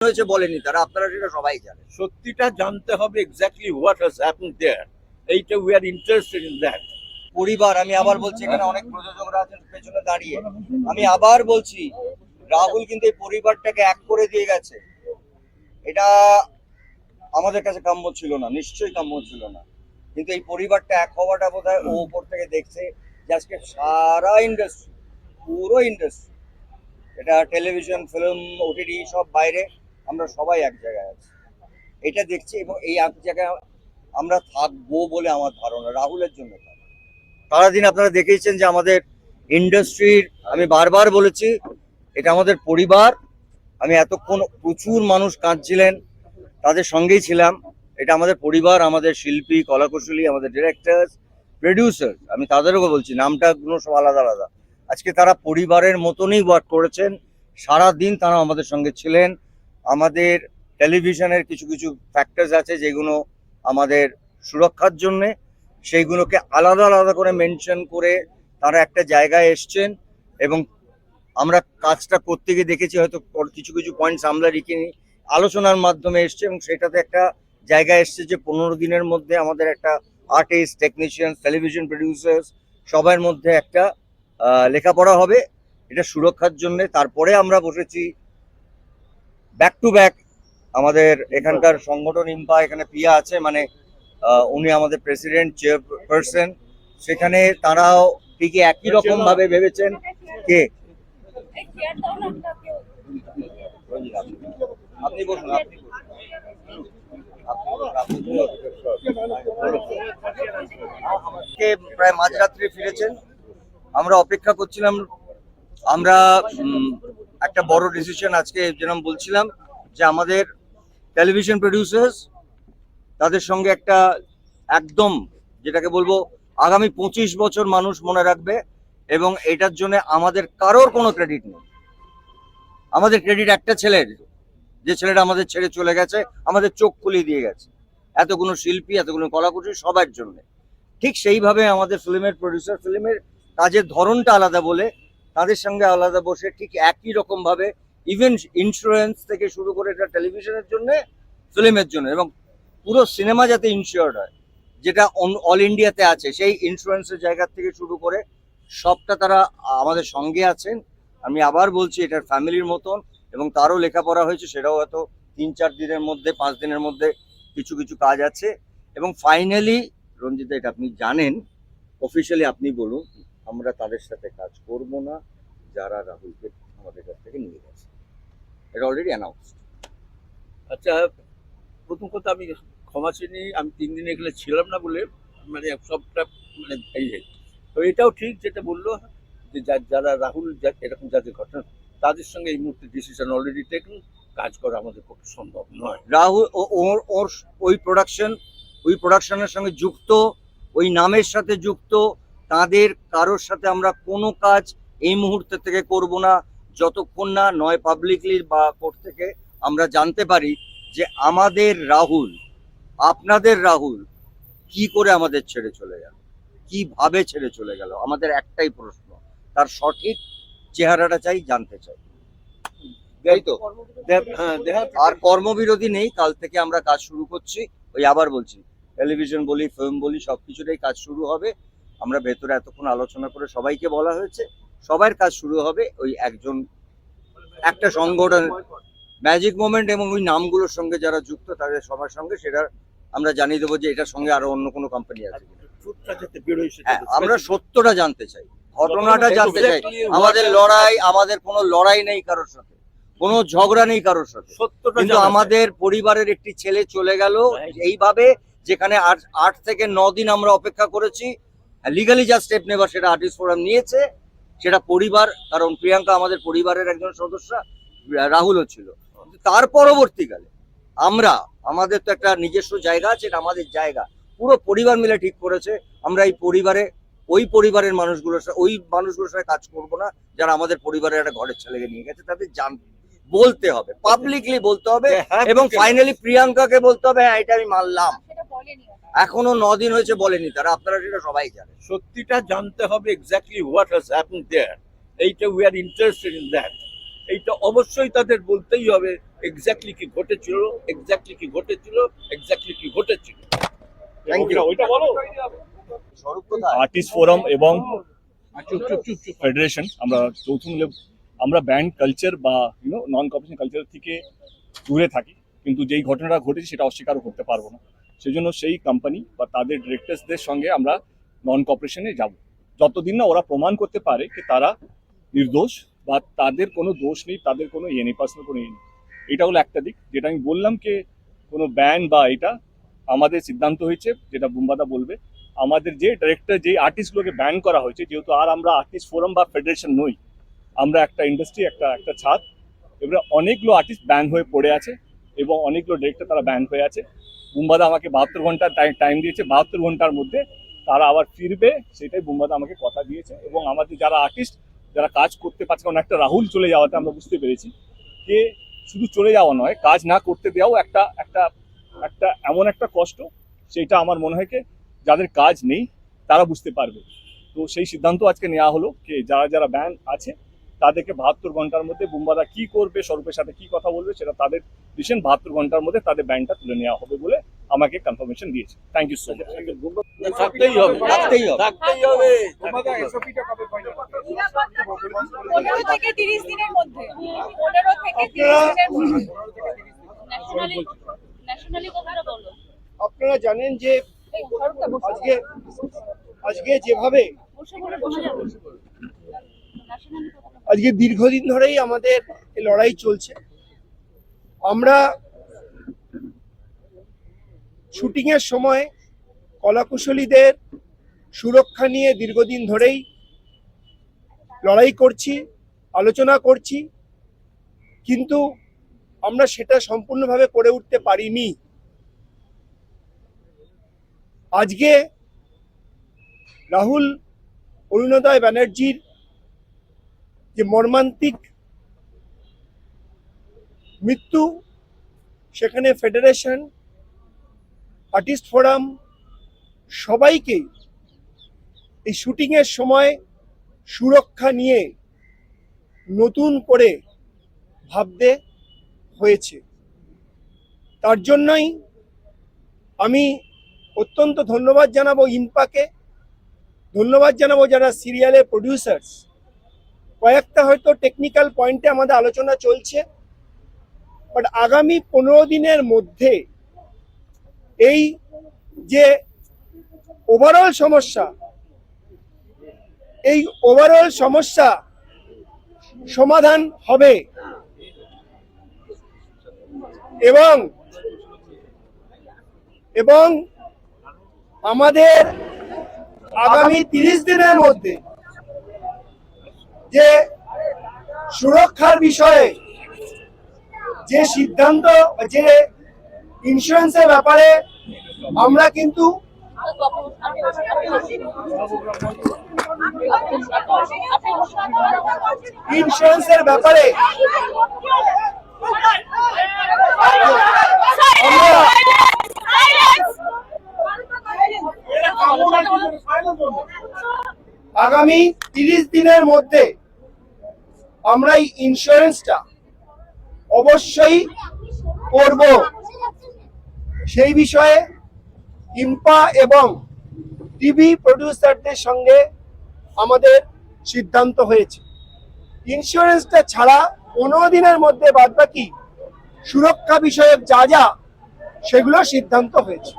হয়েছে বলেনি তারা, আপনারা সেটা সবাই জানেন। সত্যিটা জানতে হবে এক্স্যাক্টলি হোয়াট হ্যাজ হ্যাপেন্ড দেয়ার। এইটা we are interested in that. পরিবার, আমি আবার বলছি, এখানে অনেক প্রযোজকরা আছেন পেছনে দাঁড়িয়ে, আমি আবার বলছি, রাহুল কিন্তু এই পরিবারটাকে এক করে দিয়ে গেছে। এটা আমাদের কাছে কাম্য ছিল না, নিশ্চয়ই কাম্য ছিল না, কিন্তু এই পরিবারটা এক হওয়াটা বোধহয় ও উপর থেকে দেখছে যে আজকে সারা ইন্ডাস্ট্রি, পুরো ইন্ডাস্ট্রি, এটা টেলিভিশন, ফিল্ম, ওটিটি সব বাইরে, আমরা সবাই এক জায়গায় আছি, এটা দেখছি। এবং এই এক জায়গায় আমরা থাকবো বলে আমার ধারণা, রাহুলের জন্য। সারাদিন আপনারা দেখেইছেন যে আমাদের ইন্ডাস্ট্রির, আমি বারবার বলেছি, এটা আমাদের পরিবার। আমি এতক্ষণ প্রচুর মানুষ কাঁদছিলেন, তাদের সঙ্গেই ছিলাম। এটা আমাদের পরিবার, আমাদের শিল্পী, কলাকুশলী, আমাদের ডিরেক্টর, প্রডিউসার, আমি তাদেরও বলছি, নামটা গুলো সব আলাদা আলাদা। আজকে তারা পরিবারের মতনই ওয়ার্ক করেছেন, সারা দিন তারা আমাদের সঙ্গে ছিলেন। আমাদের টেলিভিশনের কিছু কিছু ফ্যাক্টরস আছে যেগুলো আমাদের সুরক্ষার জন্যে, সেইগুলোকে আলাদা আলাদা করে মেনশন করে তারা একটা জায়গায় এসছেন। এবং আমরা কাজটা করতে গিয়ে দেখেছি হয়তো কিছু কিছু পয়েন্টস আমরা রেখিনি, আলোচনার মাধ্যমে এসছে, এবং সেটাতে একটা জায়গায় এসছে যে 15 দিনের মধ্যে আমাদের একটা আর্টিস্ট, টেকনিশিয়ান, টেলিভিশন প্রডিউসার্স সবার মধ্যে একটা লেখাপড়া হবে, এটা সুরক্ষার জন্য। তারপরে আমরা বসেছি ব্যাক টু ব্যাক, আমাদের এখানকার সংগঠন ইম্পা, এখানে পিয়া আছে, মানে উনি আমাদের প্রেসিডেন্ট, চেয়ারপারসন, সেখানে তারাও ঠিকই একই রকম ভাবে ভেবেছেন। কে আপনি বসুন, প্রায় মাঝরাত্রে ফিরেছেন, আমরা অপেক্ষা করছিলাম। আমরা একটা বড় ডিসিশন আজকে যেরকম বলছিলাম যে আমাদের টেলিভিশন প্রডিউসার্স, তাদের সঙ্গে একটা একদম যেটাকে বলবো আগামী 25 বছর মানুষ মনে রাখবে, এবং এটার জন্য আমাদের কারোর কোনো ক্রেডিট নেই। আমাদের ক্রেডিট একটা ছেলের, যে ছেলেটা আমাদের ছেড়ে চলে গেছে, আমাদের চোখ খুলিয়ে দিয়ে গেছে, এতগুলো শিল্পী, এতগুলো কলাকুশলী, সবার জন্য। ঠিক সেইভাবে আমাদের ফিল্মের প্রডিউসার, ফিল্মের কাজের ধরনটা আলাদা বলে তাদের সঙ্গে আলাদা বসে ঠিক একই রকম ভাবে, ইভেন ইন্স্যুরেন্স থেকে শুরু করে এটা টেলিভিশনের জন্য, ফিল্মের জন্য, এবং পুরো সিনেমা যাতে ইনশিওর্ড হয়, যেটা অল ইন্ডিয়াতে আছে, সেই ইন্স্যুরেন্সের জায়গা থেকে শুরু করে সবটা তারা আমাদের সঙ্গে আছেন। আমি আবার বলছি, এটার ফ্যামিলির মতন, এবং তারও লেখাপড়া হয়েছে, সেটাও হয়তো 3-4 দিনের মধ্যে, 5 দিনের মধ্যে কিছু কিছু কাজ আছে। এবং ফাইনালি রঞ্জিত, এটা আপনি জানেন, অফিসিয়ালি আপনি বলুন, আমরা তাদের সাথে কাজ করব না যারা রাহুলকে আমাদের কাছ থেকে নিয়ে গেছে, এটা অলরেডি অ্যানাউন্সড। আচ্ছা, প্রথম কথা আমি ক্ষমা চিনি, আমি 3 দিন এখানে ছিলাম না বলে মানে সবটা মানে এই তো এটাও ঠিক যেটা বললো যে যারা রাহুল এরকম যাদের ঘটনা, তাদের সঙ্গে এই মুহূর্তে ডিসিশন অলরেডি টেকেন, কাজ করা আমাদের পক্ষে সম্ভব নয়। রাহুল ওর ওর ওই প্রোডাকশনের সঙ্গে যুক্ত, ওই নামের সাথে যুক্ত, তাদের কারোর সাথে আমরা কোনো কাজ এই মুহূর্তে থেকে করব না, যতক্ষণ না নয় পাবলিকলি বা কোর্ট থেকে আমরা জানতে পারি যে আমাদের রাহুল, আপনাদের রাহুল কি করে আমাদের ছেড়ে চলে গেল, কিভাবে ছেড়ে চলে গেল। আমাদের একটাই প্রশ্ন, তার সঠিক চেহারাটা চাই, জানতে চাই, তাই তো। আর কর্মবিরতি নেই, কাল থেকে আমরা কাজ শুরু করছি। ওই আবার বলছি, টেলিভিশন বলি, ফিল্ম বলি, সবকিছুটাই কাজ শুরু হবে। আমরা ভেতরে এতক্ষণ আলোচনা করে সবাইকে বলা হয়েছে, সবার কাজ শুরু হবে ওই একটা সংগঠন, ম্যাজিক মোমেন্ট, এবং ওই নামগুলোর সঙ্গে যারা যুক্ত তাদের সবার সঙ্গে সেটা আমরা জানিয়ে দেবো যে এটার সঙ্গে আরো অন্য কোনো কোম্পানি আছে। হ্যাঁ, আমরা সত্যটা জানতে চাই, ঘটনাটা জানতে চাই। আমাদের লড়াই, আমাদের কোনো লড়াই নেই কারোর সাথে, কোনো ঝগড়া নেই কারোর সাথে, কিন্তু আমাদের পরিবারের একটি ছেলে চলে গেল এইভাবে, যেখানে 8 থেকে 9 দিন আমরা অপেক্ষা করেছি। লিগালি যা স্টেপ নেবার সেটা আর্টিস্ট ফোরাম নিয়েছে, সেটা পরিবার, কারণ প্রিয়াঙ্কা আমাদের পরিবারের একজন সদস্য, রাহুলও ছিল। তার পরবর্তীকালে আমাদের তো একটা নিজস্ব জায়গা আছে, এটা আমাদের জায়গা, পুরো পরিবার মিলে ঠিক করেছে আমরা এই পরিবারে, ওই পরিবারের মানুষগুলোর সাথে কাজ করব না যারা আমাদের পরিবারের একটা ঘরের ছেলেকে নিয়ে গেছে। তাদের বলতে হবে, পাবলিকলি বলতে হবে, এবং ফাইনালি প্রিয়াঙ্কাকে বলতে হবে হ্যাঁ এটা আমি মানলাম। এখনো 9 দিন হয়েছে বলেনি তারা, আপনারা সেটা সবাই জানেন। সত্যিটা জানতে হবে এক্স্যাক্টলি হোয়াট হ্যাজ হ্যাপেন্ড দেয়ার। এইটা we are interested in that. এইটা অবশ্যই তাদের বলতেই হবে এক্স্যাক্টলি কি ঘটেছিল, এক্স্যাক্টলি কি ঘটেছিল, এক্স্যাক্টলি কি ঘটেছিল। Thank you. ওইটা বলো। স্বরূপ কোথায়? আর্টিস্ট ফোরাম এবং চুপ চুপ চুপ চুপ। ফেডারেশন আমরা যৌথ মিলে আমরা ব্যান্ড কালচার বা নন কম্পিটিশন কালচার থেকে দূরে থাকি, কিন্তু যেই ঘটনাটা ঘটেছে সেটা অস্বীকারও করতে পারবো না। সেজন্য সেই কোম্পানি বা তাদের ডিরেক্টরসদের সঙ্গে আমরা নন কর্পোরেশনে যাব, যতদিন না ওরা প্রমাণ করতে পারে যে তারা নির্দোষ বা তাদের কোনো দোষ নেই, তাদের কোনো ইয়ে নেই, পার্সোনাল কোনো ইয়ে নেই। এটা হলো একটা দিক, যেটা আমি বললাম যে কোনো ব্যান বা এটা আমাদের সিদ্ধান্ত হয়েছে, যেটা বুম্বাদা বলবে। আমাদের যে ডিরেক্টর, যে আর্টিস্টগুলোকে ব্যান করা হয়েছে, যেহেতু আর আমরা আর্টিস্ট ফোরাম বা ফেডারেশন নই, আমরা একটা ইন্ডাস্ট্রি, একটা ছাদ, এবারে অনেকগুলো আর্টিস্ট ব্যান হয়ে পড়ে আছে এবং অনেকগুলো ডিরেক্টর তারা ব্যান হয়ে আছে। বুম্বাদা আমাকে 72 ঘন্টা টাইম দিয়েছে, 72 ঘন্টার মধ্যে তারা আবার ফিরবে, সেটাই বুম্বাদা আমাকে কথা দিয়েছে। এবং আমাদের যারা আর্টিস্ট যারা কাজ করতে পারছে, কারণ একটা রাহুল চলে যাওয়াতে আমরা বুঝতে পেরেছি যে শুধু চলে যাওয়া নয়, কাজ না করতে দেওয়াও একটা একটা একটা এমন একটা কষ্ট, সেটা আমার মনে হয় যে যাদের কাজ নেই তারা বুঝতে পারবে। তো সেই সিদ্ধান্ত আজকে নেওয়া হলো যে যারা যারা ব্যান আছে তাদেরকে 72 ঘন্টার মধ্যে বুম্বাদা কি করবে, স্বরূপের সাথে কি কথা বলবে, সেটা তাদের ডিসিশন। 72 ঘন্টার মধ্যে তাদের ব্যানটা তুলে নেওয়া হবে বলে আমাকে কনফার্মেশন দিয়েছে। Thank you so much. থাকতেই হবে, থাকতেই হবে। থাকতেই হবে। 15 থেকে 30 দিনের মধ্যে 15 থেকে 30 দিনের মধ্যে ন্যাশনালি কথাটা বলো। আপনারা জানেন যে এই ঘরটা বসে আজকে যেভাবে বসে বসে যাবে ন্যাশনালি কথাটা আজকে দীর্ঘদিন ধরেই আমাদের এই লড়াই চলছে। আমরা শুটিং এর সময় কলাকুশলীদের সুরক্ষা নিয়ে দীর্ঘদিন ধরেই লড়াই করছি, আলোচনা করছি, কিন্তু আমরা সেটা সম্পূর্ণভাবে করে উঠতে পারিনি। আজকে রাহুল অরুণোদয় ব্যানার্জির যে মর্মান্তিক মৃত্যু, সেখানে ফেডারেশন, আর্টিস্ট ফোরাম সবাইকে এই শুটিংয়ের সময় সুরক্ষা নিয়ে নতুন করে ভাবতে হয়েছে। তার জন্যই আমি অত্যন্ত ধন্যবাদ জানাবো ইম্পাকে, ধন্যবাদ জানাবো যারা সিরিয়ালের প্রডিউসার্স। কয়েকটা হয়তো টেকনিক্যাল পয়েন্টে আমাদের আলোচনা চলছে, বাট আগামী 15 দিনের মধ্যে এই যে ওভারঅল সমস্যা, এই ওভারঅল সমস্যা সমাধান হবে এবং এবং আমাদের আগামী 30 দিনের মধ্যে যে সুরক্ষার বিষয়ে যে সিদ্ধান্ত, যে ইন্স্যুরেন্সের ব্যাপারে আমরা কিন্তু ইন্স্যুরেন্সের ব্যাপারে আগামী 30 দিনের মধ্যে আমরা এই ইন্স্যুরেন্সটা অবশ্যই করব। সেই বিষয়ে ইম্পা এবং টিভি প্রডিউসারদের সঙ্গে আমাদের সিদ্ধান্ত হয়েছে। ইন্স্যুরেন্সটা ছাড়া 15 দিনের মধ্যে বাদবাকি সুরক্ষা বিষয়ক যা যা সেগুলো সিদ্ধান্ত হয়েছে।